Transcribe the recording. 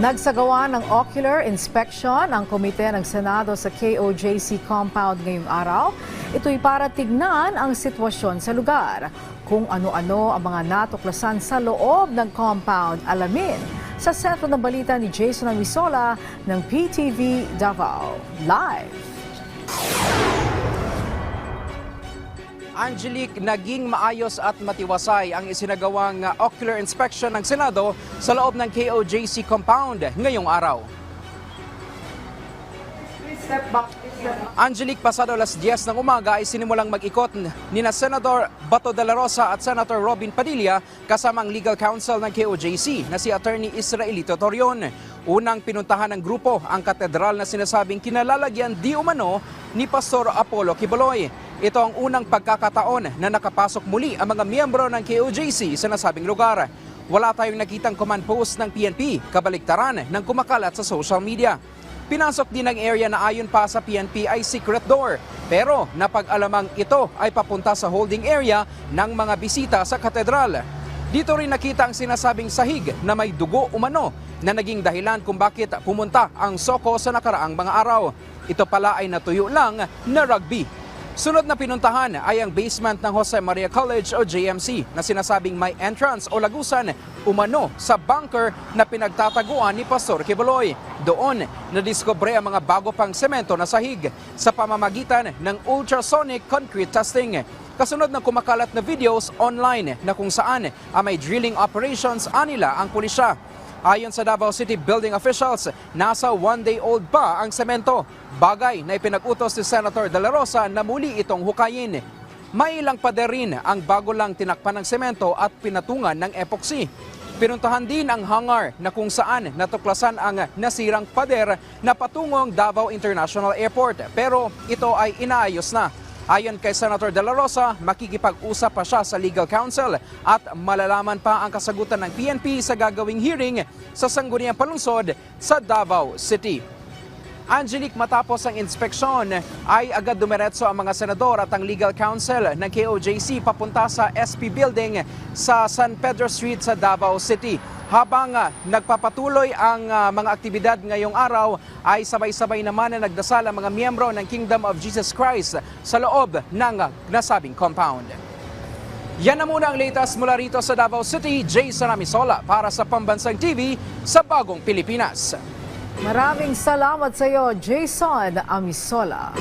Nagsagawa ng ocular inspection ang komite ng Senado sa KOJC compound ngayong araw. Ito'y para tignan ang sitwasyon sa lugar. Kung ano-ano ang mga natuklasan sa loob ng compound, alamin sa sentro ng balita ni Jason Amisola ng PTV Davao. Live! Angelique, naging maayos at matiwasay ang isinagawang ocular inspection ng Senado sa loob ng KOJC compound ngayong araw. Angelique, pasado alas 10 ng umaga ay sinimulang mag-ikot ni Senador Bato de la Rosa at Senator Robin Padilla kasama ang legal counsel ng KOJC na si Attorney Israelito Torion. Unang pinuntahan ng grupo ang katedral na sinasabing kinalalagyan di umano ni Pastor Apollo Quiboloy. Ito ang unang pagkakataon na nakapasok muli ang mga miyembro ng KOJC sa nasabing lugar. Wala tayong nakitang command post ng PNP, kabaliktaran ng kumakalat sa social media. Pinasok din ang area na ayon pa sa PNP ay secret door, pero napag-alamang ito ay papunta sa holding area ng mga bisita sa katedral. Dito rin nakita ang sinasabing sahig na may dugo umano na naging dahilan kung bakit pumunta ang Soko sa nakaraang mga araw. Ito pala ay natuyo lang na rugby. Sunod na pinuntahan ay ang basement ng Jose Maria College o JMC na sinasabing may entrance o lagusan umano sa bunker na pinagtataguan ni Pastor Quiboloy. Doon nadiskubre ang mga bago pang semento na sahig sa pamamagitan ng ultrasonic concrete testing. Kasunod ng kumakalat na videos online na kung saan may drilling operations anila ang pulisya. Ayon sa Davao City building officials, nasa 1-day-old pa ang semento. Bagay na ipinag-utos ni Senator De La Rosa na muli itong hukayin. May ilang pader rin ang bago lang tinakpan ng semento at pinatungan ng epoxy. Pinuntahan din ang hangar na kung saan natuklasan ang nasirang pader na patungong Davao International Airport. Pero ito ay inaayos na. Ayon kay Senator De La Rosa, makikipag-usap pa siya sa legal counsel at malalaman pa ang kasagutan ng PNP sa gagawing hearing sa Sangguniang Palunsod sa Davao City. Angelique, matapos ang inspeksyon ay agad dumiretso ang mga senador at ang legal counsel ng KOJC papunta sa SP Building sa San Pedro Street sa Davao City. Habang nagpapatuloy ang mga aktibidad ngayong araw ay sabay-sabay naman na nagdasal ang mga miyembro ng Kingdom of Jesus Christ sa loob ng nasabing compound. Yan na muna ang latest mula rito sa Davao City. Jason Amisola para sa Pambansang TV sa Bagong Pilipinas. Maraming salamat sa iyo, Jason Amisola.